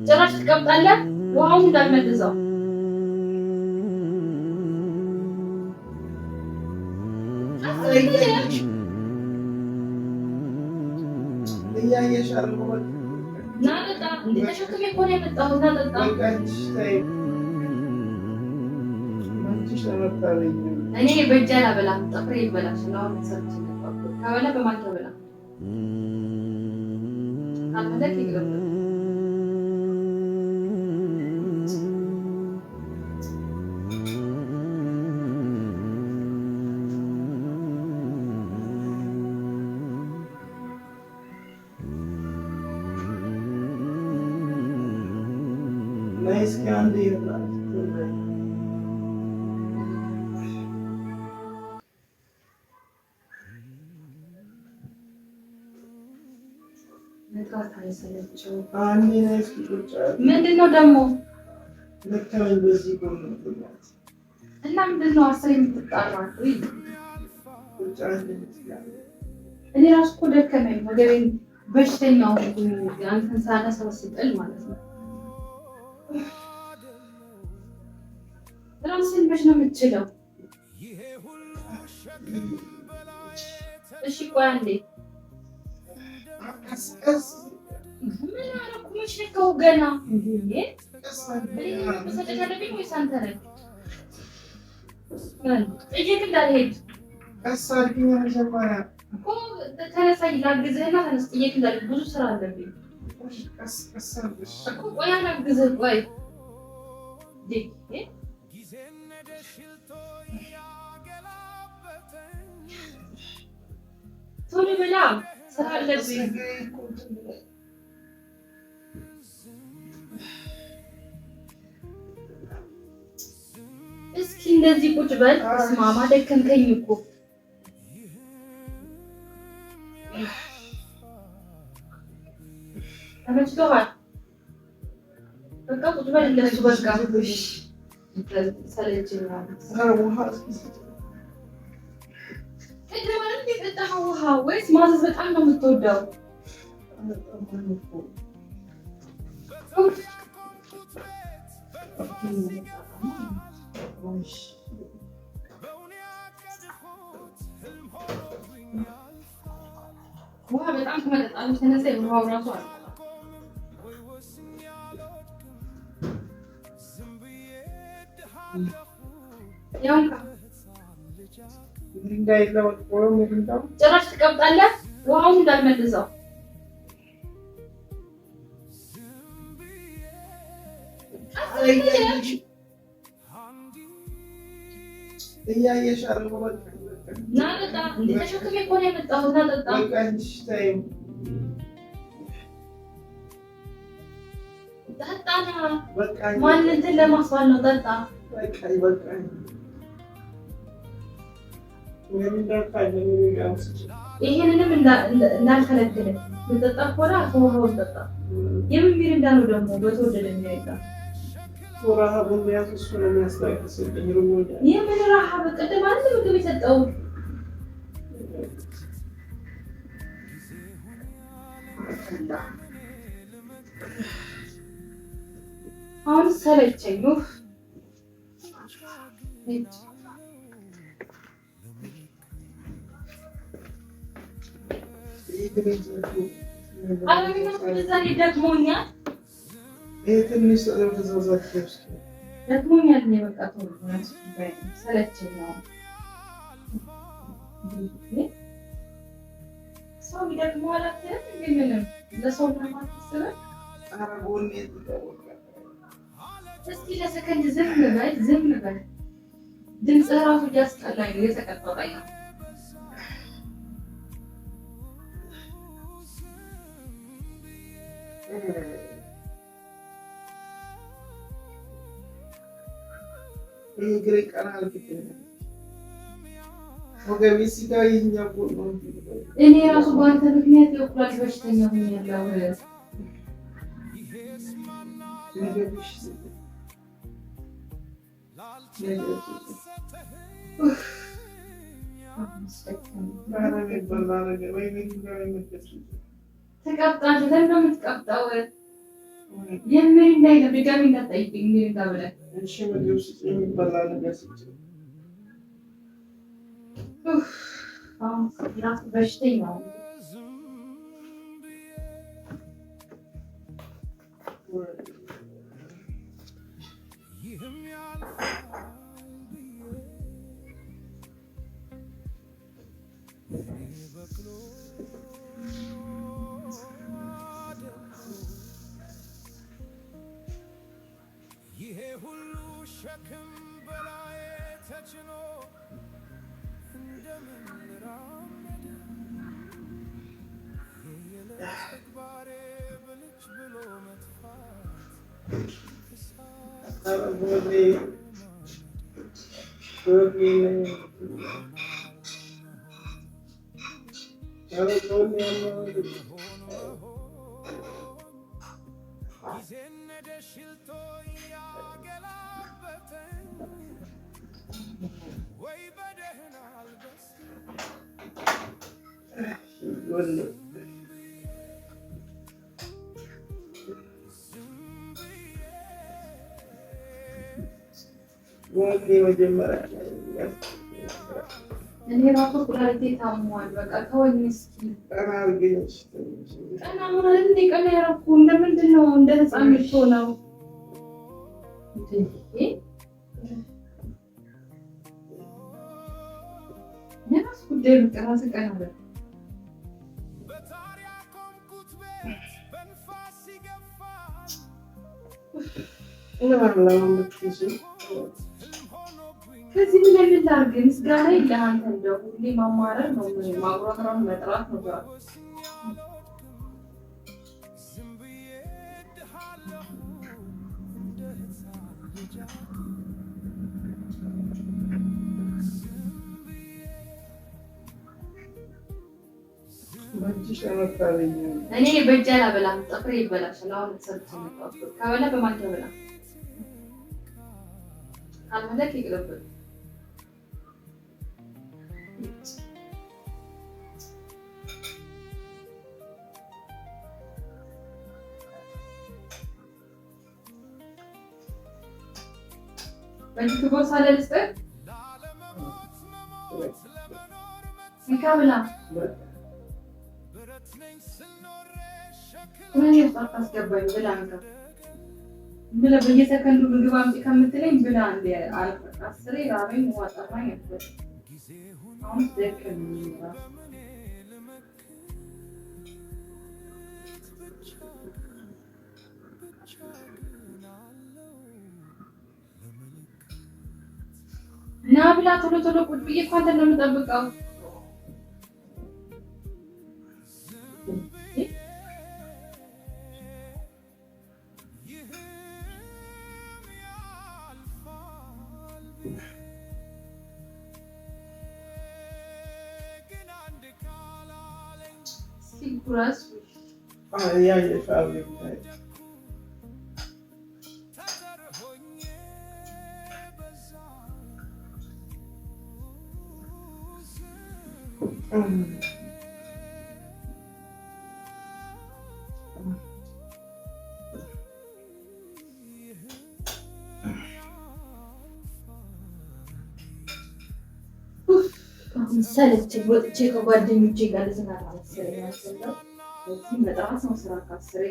ጭራሽ ትቀምጣለህ። ውሃውን እንዳልመልሰው ና ጠጣ። እንደ ተሸክሜ እኮ ነው የመጣሁት። ና ጠጣ። እኔ በእጄ አላበላም፣ ጥፍሬ ይበላሻል። አሁን ሰርቼ ከበላ በማንኪያ በላ ካልፈለክ ይቅርብ። ምንድን ነው ደግሞ? እና ምንድን ነው አስር የምትጣራው? እኔ ራሱ እኮ ደከመኝ፣ ወገቤን በሽተኛ ሆንኩኝ። አንተን ሳነሳው ስጥል ማለት ነው። ራስህን መች ነው የምትችለው? እሺ ቆይ አንዴ ምን አደረኩ? መች ነካው ገና? መሰጠት አለብኝ ወይስ አንተ ነህ? ጥዬቅ እንዳልሄድ እኮ ተነሳኝ፣ ላግዝህና ተነስ። ጥዬቅ እንዳልሄድ ብዙ ስራ አለብኝ እኮ። ቆይ አላግዝህ። ቆይ ቶሎ በላ፣ ስራ አለብኝ። እስኪ እንደዚህ ቁጭ በል። እስማማ ደከምከኝ እኮ። ተመችቶሃል? በቃ ቁጭ በል። ለሱ በቃ ሰለችኝ። የጠጣኸው ውሃ ወይስ ማዘዝ በጣም ነው የምትወደው? ውሃ በጣም ከመጠጣት የተነሳ የውሃው ራሱ አለ። ጭራሽ ትቀምጣለህ። ውሃውን እንዳልመልሰው ና ጠጣ። እንደ ተሸክሜ እኮ ነው የመጣሁት። ና ጠጣ። ጠጣ። ማንነትን ለማስባል ነው። ጠጣ። ይሄንንም እንዳልከለክል ልጠጣ ከሆነ ውሃውን ጠጣ። የምን ሚሪንዳ ነው ደግሞ? በተወደደ ሚሪንዳ የምን ረሃብ? ቅድም አንድ ምግብ የሰጠው አሁን ሰለቸኝ። ደክሞኛል። ሰለቸኝ ነው። ሰው ይደክመዋል አትልም? ምንም ለሰው ለማትስበ እስኪ ለሰከንድ ዝም በል፣ ዝም በል። ድምፅህ ራሱ እያስጠላኝ ነው፣ እየተቀጠቀኝ ነው። እኔ ራሱ በአንተ ምክንያት የኩላሊት በሽተኛ ሆኛለሁ። ትቀብጣለህ። ለምን ነው የምትቀብጠው? የምን እንዳይለ ድጋሚ እንዳትጠይቅኝ ምን እንዳብለህ። እሺ ምግብ ውስጥ የሚበላ ነገር ስጭ። አሁን ራሱ በሽተኛ ነው። ይሄ ሁሉ ሸክም በላዬ ተጭኖ እንደምን ራመድ የየዕለት ተግባሬ ብልጭ ብሎ መጥፋት ጊዜን ነደ ሽልቶ እያገላበጠኝ ወይ በደህና አልበስ እኔ ራሱ ኩላሊቴ ታሟል። በቃ ተወኝ እስኪ። ቀና ማለት እንደ ቀና ያረኩ እንደምንድን ነው እንደ ህፃን የምትሆነው? የራስ ጉዳይ በቃ ራስህ ቀና በል። ከዚህ ምን ልታርግ? ምስጋና የለህ አንተ። እንደው ሁሌ ማማረር ነው ማጉረምረም መጥራት ነው። እኔ በእጅ አላበላም፣ ጥፍሬ ይበላሻል። አሁን ተሰርቼ መጣሁ። ከበላ በማንኪያ በላ፣ ካልበላክ ይቅርብህ። በእጅ ቦርሳ ላይ ልስጥህ። እንካ ብላ። ምን ይፈጣ አስገባኝ ብላ እንካ ብላ። በየሰከንዱ ምግብ አምጪ ከምትለኝ ብላ እንደ አስሬ ራበኝ ዋጣፋኝ አትበል። አሁን ደከመኝ ራሱ ና ብላ። ቶሎ ቶሎ ቁጭ ብዬ እኮ አንተን ነው የምጠብቀው። ሲኩራስ ሰለቸኝ። ወጥቼ ከጓደኞቼ ጋር ልዝናና መሰለኝ ያሰለው። በዚህ መጥራት ነው ስራ። ካስሬ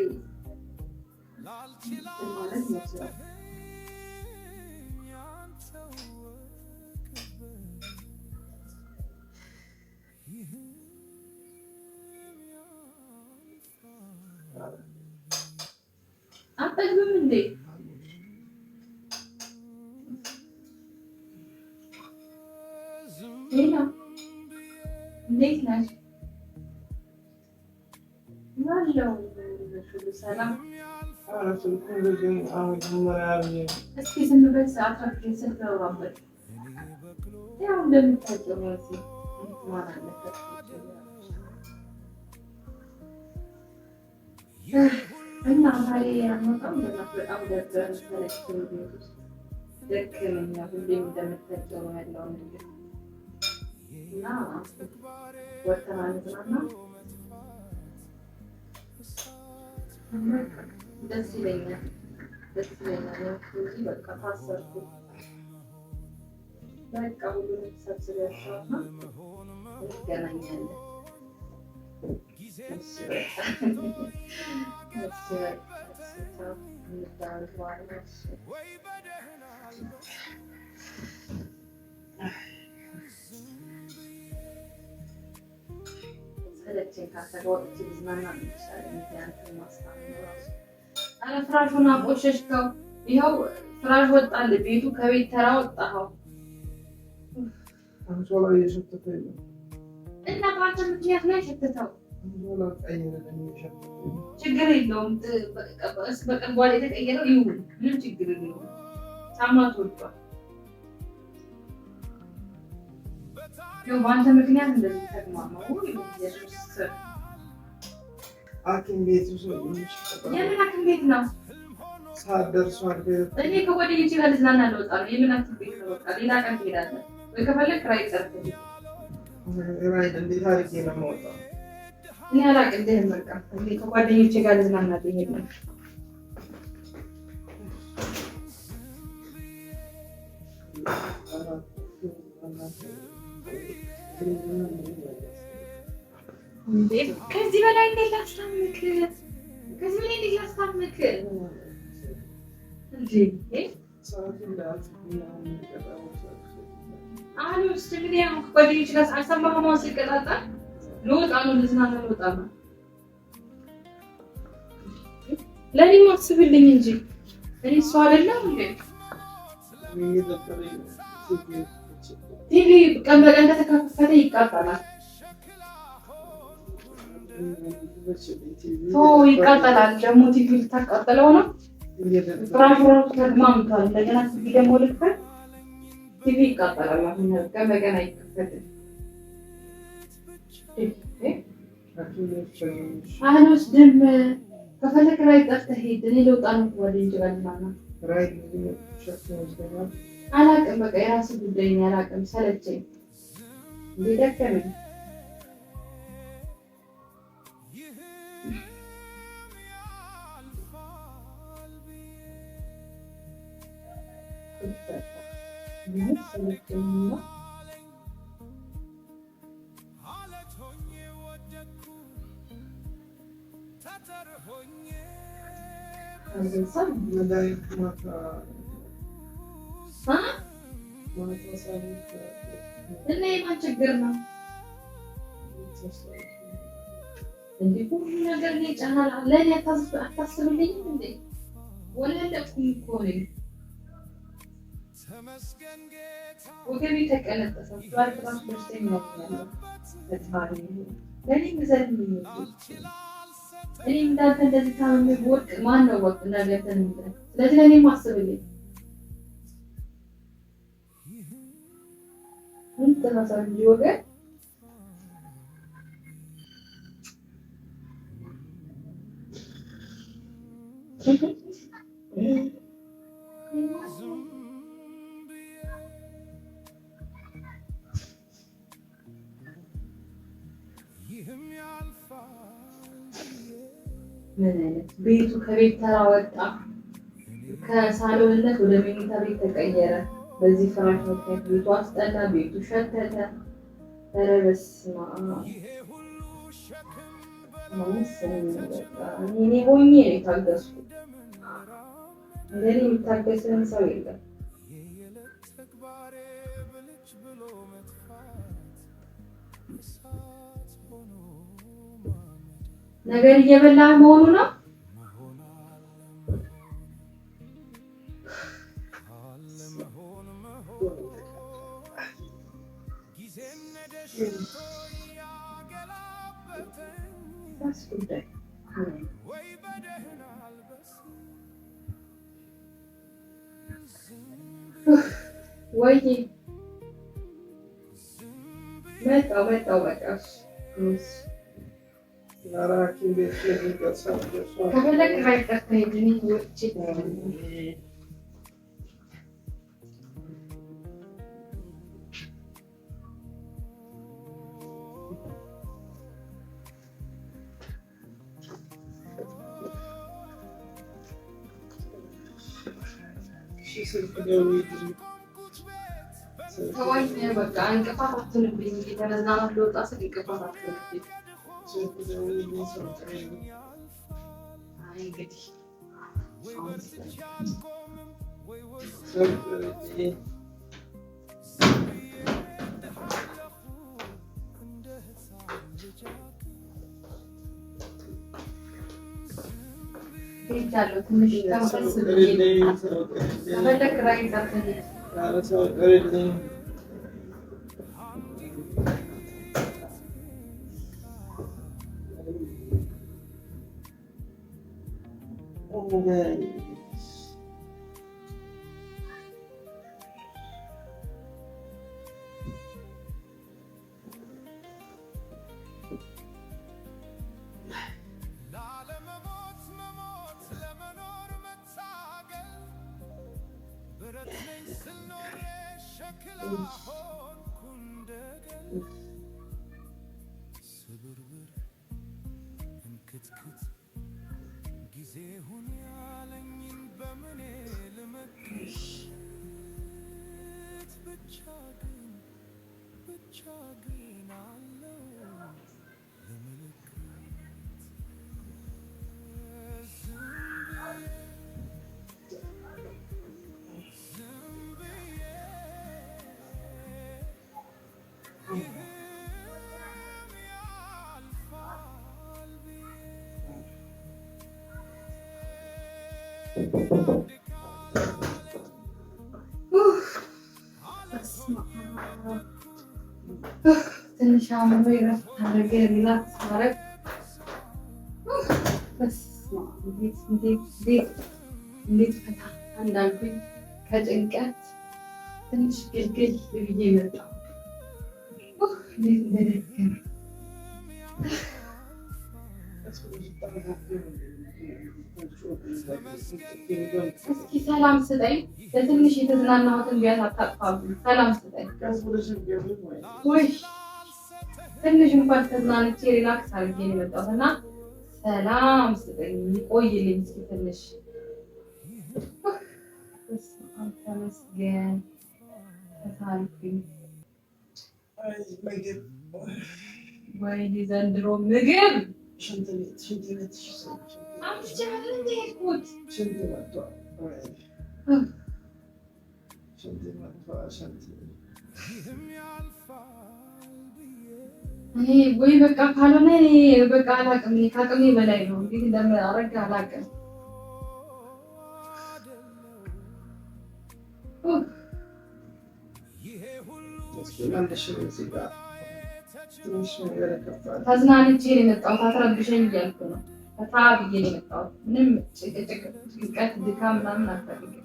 ማለት ነው ስራ። አጠግብም እንዴ? ሌላ እንዴት ነሽ? ያለው ሰላም። እስኪ ዝም በል። ሰዓት ስልክ አውራበት። ያው እንደምታውቂው ነው እዚህ ማን አለበት እና ዛሬ አንወጣም። በጣም ደብረን ተለክተን ቤት ውስጥ ደከመኝ። ሁሌም እንደምታውቂው ነው ያለው ነገር እና ወተና ንዝናና ደስ ይለኛል ደስ ይለኛል። ስለዚህ በቃ ታሰርኩ። በቃ ሁሉንም ሰብስቤያቸውና እንገናኛለን። እሺ በቃ እሺ በቃ እንዳልኩህ ሰለቸኝ። ካሰጋወጥቼ ልዝናና ይችላል። ምክንያቱም ማስታመም ራሱ ኧረ ፍራሹን አቆሸሽከው። ይኸው ፍራሽ ወጣልህ። ቤቱ ከቤት ተራ ወጣኸው አንሶላ እየሸተተኝ ነው እና በአንተ ምክንያት ነው የሸተተው። አንሶላ ቀይረኝ እየሸተተኝ ነው። ችግር የለውም። በቅርብ በኋላ የተቀየረው ይሁን፣ ምንም ችግር የለውም። ጫማ ተወዷል። ያው በአንተ ምክንያት እንደዚህ ተግማማው። ኢየሱስ ሐኪም ቤት ውስጥ የምን ሐኪም ቤት ነው? ሰዓት ደርሷል። እኔ ከጓደኞቼ ጋር ልዝናና ልወጣ ነው። የምን ሐኪም ቤት ነው? በቃ ሌላ ቀን ትሄዳለህ ወይ ከፈለክ ራይድ ጠርተህ ራይድ እንዴት አድርጌ ነው የማወጣው? እኔ አላቅልህም። በቃ እኔ ከጓደኞቼ ጋር ልዝናና ልሄድ ነው። ከዚህ በላይ እንዴት ላስታምክ? ከዚህ በላይ እንዴት ላስታምክ? እንዴ አልወስድም። እኔ አሁን ከጓደኞቼ ጋር አልሰማህም? አሁን ሲቀጣጠል ልወጣ ነው፣ ልዝናና ልወጣ ነው። ለእኔም አስብልኝ እንጂ እኔ እሷ አይደለም እንዴ? ቲቪ ቀን በቀን ከተከፈተ ይቃጠላል። ይቃጠላል። ደግሞ ቲቪ ልታቃጠለው ነው። ፍራሹ ራሱ ተግማምቷል። እንደገና ቲቪ ደግሞ ልክፈት፣ ቲቪ ይቃጠላል። አሁን ቀን በቀን አይከፈትም። አልወስድም። ከፈለክ ራይድ ጠርተህ ሂድ። እኔ ልወጣ ነው ጓደኞቼ ጋር ልዝናና። አላቅም። በቃ የራስህ ጉዳይ ነው። አላቅም። ሰለቸኝ እንዴ ደከመኝ። እና የማን ችግር ነው እንዴ? ሁሉ ነገር ላይ ጫና ለእኔ አታስብልኝም እንዴ? ወለደኩኝ እኮ ነኝ። ወገቤ ተቀነጠሰ። ራሱ በሽተኛ ሆኛለሁ። ፈጣሪ ለእኔ ምዘልኝ። እኔ እንዳንተ እንደዚህ ታምሜ ብወድቅ ማን ነው ወቅ ነገር ተንደ? ስለዚህ ለእኔም አስብልኝ። ምን ተናሳው እንጂ ወገን ምን አይነት ቤቱ ከቤት ተራ ወጣ። ከሳሎንነት ወደ መኝታ ቤት ተቀየረ። በዚህ ፍራሽ ምክንያት ቤቱ አስጠላ፣ ቤቱ ሸተተ። ኧረ በስመ አብ። እኔ ሆኜ ነው የታገስኩት። እንደኔ የሚታገስን ሰው የለም። ነገር እየበላህ መሆኑ ነው። ወይ መጣው በቃ ከፈለክ ራይድ ጠርተህ ሂድ። እኔ ወጥቼ ስልክ ደውዪ ተወኝ በቃ እንቅፋት አትሁንብኝ። ለመዝናናት ልወጣ ስል እንቅፋት አትሁንብኝ። ስልክ ደውዪልኝ ሰው ጥሪ። አይ እንግዲህ ስልክ ጥሪ። ሄጃለሁ ትንሽ ተመለስ ብዬ ከፈለክ ራይ ሰርተህ ሰው ጥሪልኝ። ትንሽ አእምሮ እረፍት አደረገ። ሪላክስ ማድረግ እንዴት ፈታ እንዳልኩኝ ከጭንቀት ትንሽ ግልግል ብዬ መጣሁ። እንዴት እንደደከመኝ እስኪ ሰላም ስጠኝ። ለትንሽ የተዝናናሁትን ቢያንስ አታጥፋብኝ። ሰላም ስጠኝ ወይ ትንሽ እንኳን ተዝናንቼ ሪላክስ አድርጌ ነው የመጣሁት እና ሰላም ስጠኝ። ይቆይልኝ እስኪ ትንሽ ተመስገን። ተሳልኩኝ ወይ ዘንድሮ ምግብ ሽንት ቤት አምስቻለሁ እንደ ሄድኩት እኔ ወይ በቃ ካልሆነ በቃ አላውቅም። ከአቅሜ በላይ ነው። እንዴት እንደማደርግ አላውቅም። ተዝናንቼ ነው የመጣሁት። አትረብሸኝ እያልኩ ነው። ፈታ ብዬ ነው የመጣሁት። ምንም ጭቅጭቅ፣ ጭንቀት፣ ድካም ምናምን አልፈልግም።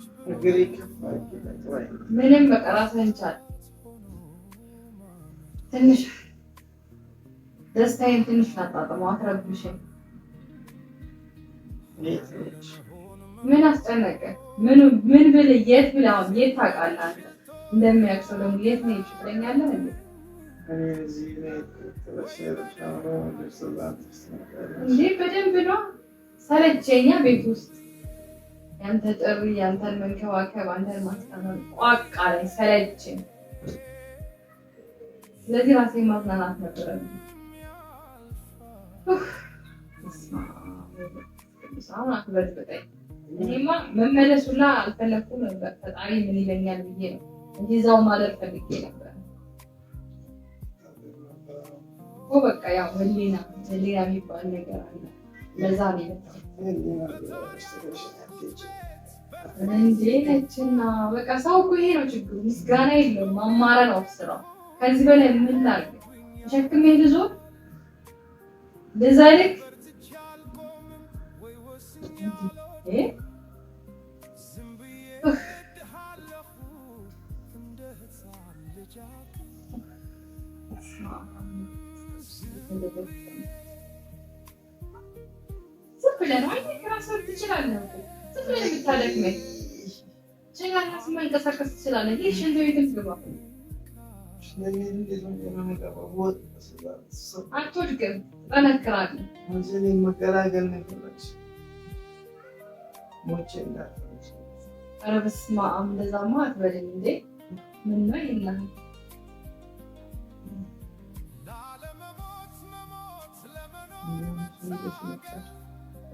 ምንም በቃ ራስህን ቻል። ትንሽ ደስታዬን ትንሽ ላጣጥመው። አትረብሸኝ። ምን አስጨነቀ? ምን ብለህ የት ብለህ አሁን የት ታውቃለህ አንተ? እንደሚያውቅ ሰው ደግሞ የት ነው ይችለኛለህ እንዴ? እንዴ በደንብ ነው። ሰለቸኛ ቤት ውስጥ ያንተ ጥሪ፣ ያንተን መንከባከብ፣ አንተን ማስታመም ቋቃ ላይ ሰለቸኝ። ስለዚህ ራሴን ማዝናናት ነበረብኝ። አሁን አትበጥብጠኝ። እኔማ መመለሱላ አልፈለኩም ነበር። ፈጣሪ ምን ይለኛል ብዬ ነው እንጂ እዛው ማለት ፈልጌ ነበር እኮ። በቃ ያው ህሊና የሚባል ነገር አለ። ለዛ ነው እንዴ ነችና በቃ ሰው እኮ ይሄ ነው ችግሩ። ምስጋና የለውም፣ ማማረር ነው ስራው። ከዚህ በላይ ምን ላድርግ? ተሸክሜ ልዞር ለዛ ልክ ዝም ብለህ ነው አይደል? ራስህ ትችላለህ እኮ ዝም ብለህ የምታደክመኝ ጭንቅላትህ መንቀሳቀስ ትችላለህ። ይህ ሽንት ቤትም ግባ። አትወድቅም፣ ትጠነክራለህ። መገላገል ነገሮች ሞቼ እንዳትሞች ኧረ በስመ አብ እንደዛማ አትበለኝ እንዴ! ምን ነው ይላል?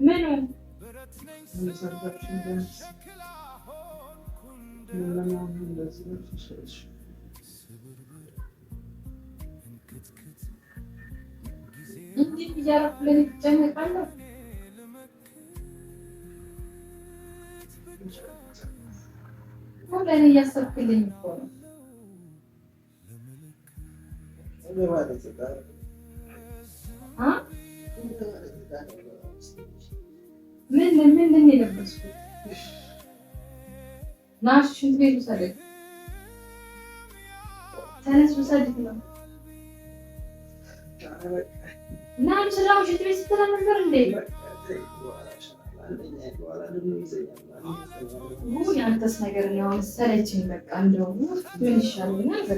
ምኑ እንዲህ እያደረኩ ለኔ ትጨነቃለህ? ለእኔ እያሰብክልኝ እኮ ነው። ምንድን ነው የለበስኩት? ና ሽንት ቤት ውሰደኝ። ተነስ ውሰድኝ ነው እና ስራው ሽንት ቤት ስትል ነበር እንዴ? ያንተስ ነገር ነው ሰለችኝ። በቃ እንደው ምን ይሻለኛል?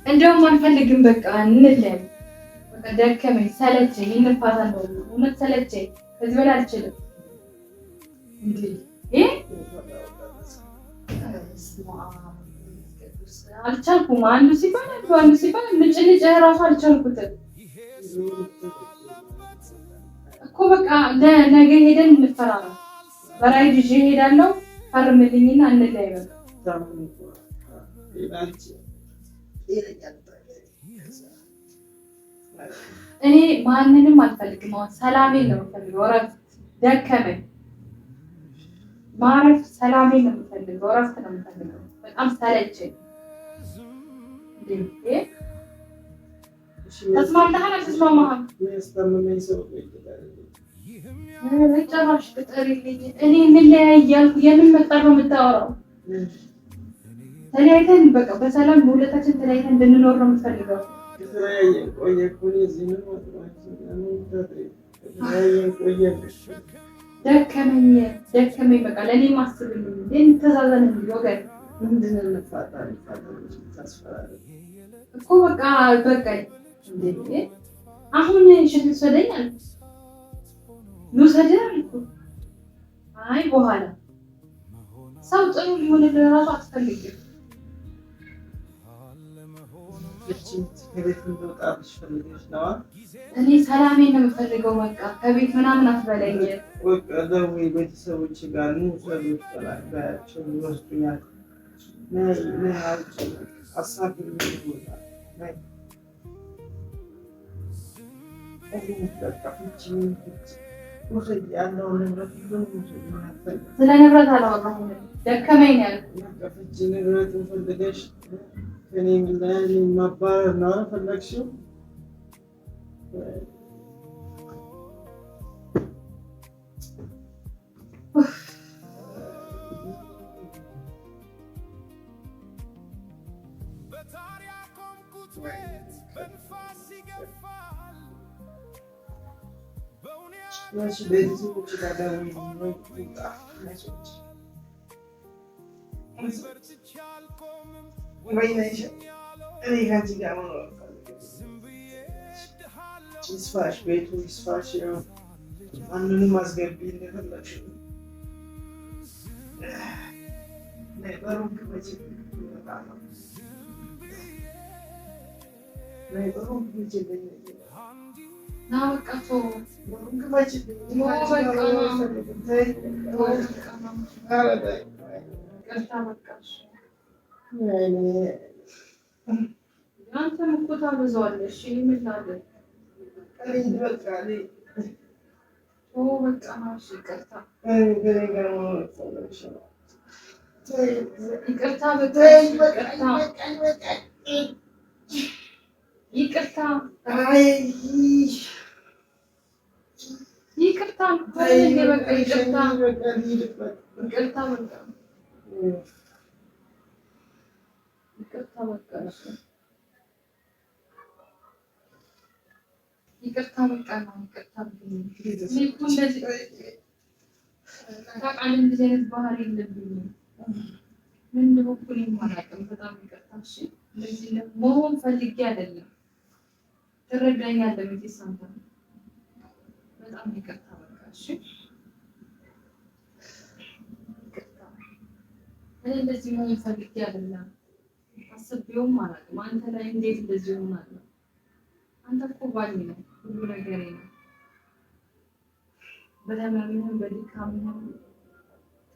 እንደውም አልፈልግም። በቃ እንለያይ። በቃ ደከመኝ፣ ሰለቸኝ። እንፋታለን። እውነት ሰለቸኝ። ከዚህ በላይ አልችልም። እንዴ አልቻልኩም። አንዱ ሲባል ምጭልጭ እራሱ አልቻልኩትም እኮ። በቃ ነገ ሄደን እንፈራራ። በራይድ ይዤ እሄዳለሁ። ፈርምልኝና እንለያይ። በቃ እኔ ማንንም አልፈልግም። አሁን ሰላሜን ነው የምፈልገው። እረፍት ደከመኝ። ማረፍ ሰላሜን ነው የምፈልገው። እረፍት ነው የምፈልገው። በጣም ሰለቸኝ። ተስማምተሃል? አልተስማማህም? ጭራሽ ቅጠሪልኝ። እኔ እንለያይ እያልኩ የምን መጣር ነው የምታወራው? ተለያይተን በቃ በሰላም በሁለታችን ተለያይተን እንድንኖር ነው የምትፈልገው? ደከመኝ። በቃ ለእኔ ማስብልኝ ተዛዘን ወገን እኮ በቃ አሁን ሽንት ልውሰደኝ አልኩ። ልውሰድህ አልኩ። አይ በኋላ ሰው ጥሩ ሊሆንልህ እራሱ አትፈልግም። እኔ ሰላሜን ነው የምፈልገው። በቃ ከቤት ምናምን አትበለኝ። ቤተሰቦች ጋር ይወስዱኛል። ስለ ንብረት አላወራሁም። ደከመኝ ያልኩት እኔ ማባረር ነው ፈለግሽው? ቤተሰቦች ጋር ይስፋሽ፣ ቤቱ ይስፋሽ። ማንንም አስገቢ እንደፈለግሽ። አንተም እኮ ታበዛዋለሽ። ምን ላድርግ? ይቅርታ በቃ ነው። እንደዚህ አይነት ባህሪ የለብኝም። ምን በኩል አላውቅም። በጣም ይቅርታ። እሺ እንደዚህ መሆን ፈልጌ አይደለም። ትረዳኛለህ? በጣም ይቅርታ በቃ እሺ ይቅርታ። እኔ እንደዚህ መሆን ፈልጌ አይደለም፣ አስቤውም አላውቅም። አንተ ላይ እንዴት እንደዚህ እሆናለሁ? አንተ እኮ ባሌ ነህ፣ ሁሉ ነገሬ ነው። በህመምህም በድካምህም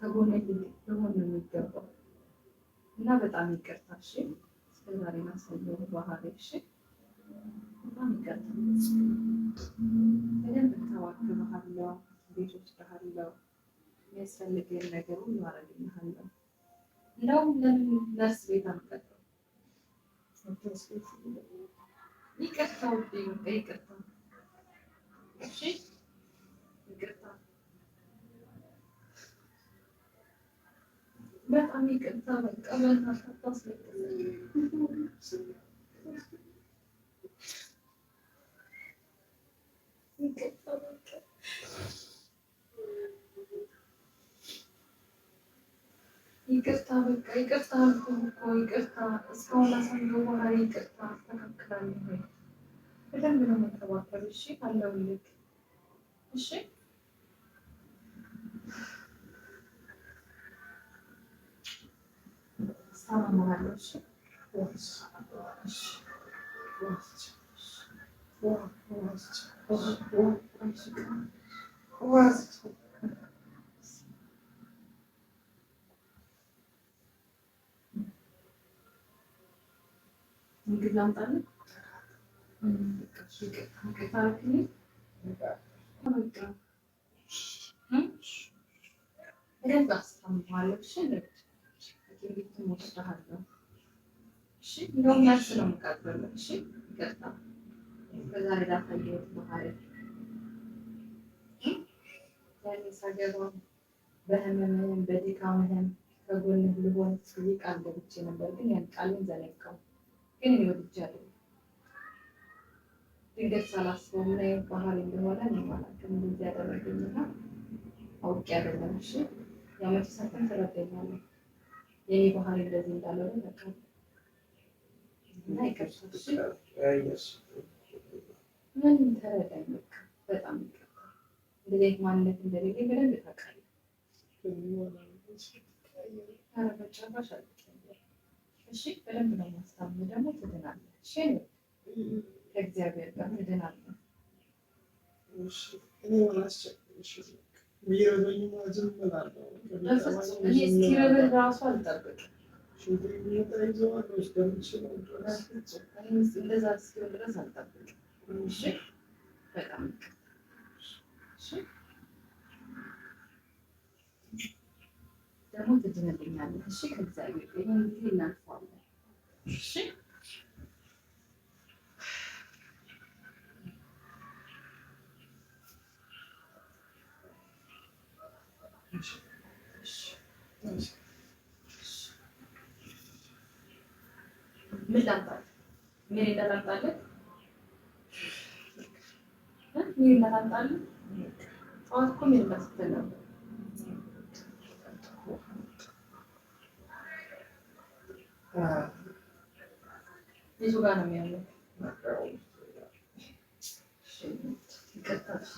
ከጎኔ ልትሆን ነው የሚገባው እና በጣም ይቅርታ። እሺ እስከዛሬ ላሳየሁህ ባህሪ እሺ በጣም ይቅርታ። በደንብ እንከባከብሃለሁ፣ ቤት ወስድሃለሁ፣ የሚያስፈልግህን ነገር ሁሉ አደርግልሃለሁ። እንደውም ለምን ነርስ ቤት አንቀጥርም? ይቅርታ ውዴ፣ በቃ ይቅርታ። እሺ ይቅርታ፣ በጣም ይቅርታ። በቃ በእናትህ አታስለቅሰኝ። ይቅርታ በቃ ይቅርታ፣ በቃ ይቅርታ አልኩህ እኮ ይቅርታ። እስካሁን ላሳየው ባህሪ ይቅርታ። አስተካክላለሁ። በደንብ ነው መከባከብ። እሺ አለሁልህ። እሺ እሰማሃለሁ። እሺ ምግብ ላምጣልህ? ይቅርታ አልክልኝ? በቃ በደንብ አስተምርሃለሁ። እሺ ቤትም ወስድሃለሁ። እሺ እንደውም ነርስ ነው የምቀጥርልህ። እሺ ይቅርታ በዛሬ ላሳየሁት ባህሪ ያኔ ሳገባ በህመምህም በድካምህም ከጎንህ ልሆን ብዬ ቃል ገብቼ ነበር፣ ግን ያን ቃልን ዘነጋው። ግን እኔ ወድጃለሁ። ድንገት ሳላስበው ምን አይነት ባህሪ እንደሆነ እኔም አላውቅም። እንደዚህ ያደረገኝና አውቄ አይደለም። እሺ ያው መቼ ሰርተን ትረዳኛለህ። የኔ ባህሪ እንደዚህ እንዳልሆነ በቃ እና ይቅርታ። እሺ ምንም ተረዳኝ። በቃ በጣም ይቅርታ። እንደዚህ አይነት ማንነት እንደሌለኝ በደንብ ታውቃለህ። ኧረ በጭራሽ አልቀየርም። እሺ በደንብ ነው የማስታምነው። ደግሞ ትድናለህ። እሺ ከእግዚአብሔር ጋር ትድናለህ። እኔ እስኪረብህ ራሱ አልጠብቅም። እንደዛ እስኪሆን ድረስ አልጠብቅም። እሺ በጣም እሺ ደግሞ ትድንልኛለህ። እሺ ከእግዚአብሔር ጋር ይሄን ጊዜ እናልፈዋለን። እሺ ምን ላምጣልህ? ሜሪንዳ ላምጣልህ? ሜሪንዳ ላምጣልህ? ጠዋት እኮ ሜሪንዳ ስትል ነበር። የቱ ጋር ነው የሚያለው? ይቅርታ። እሺ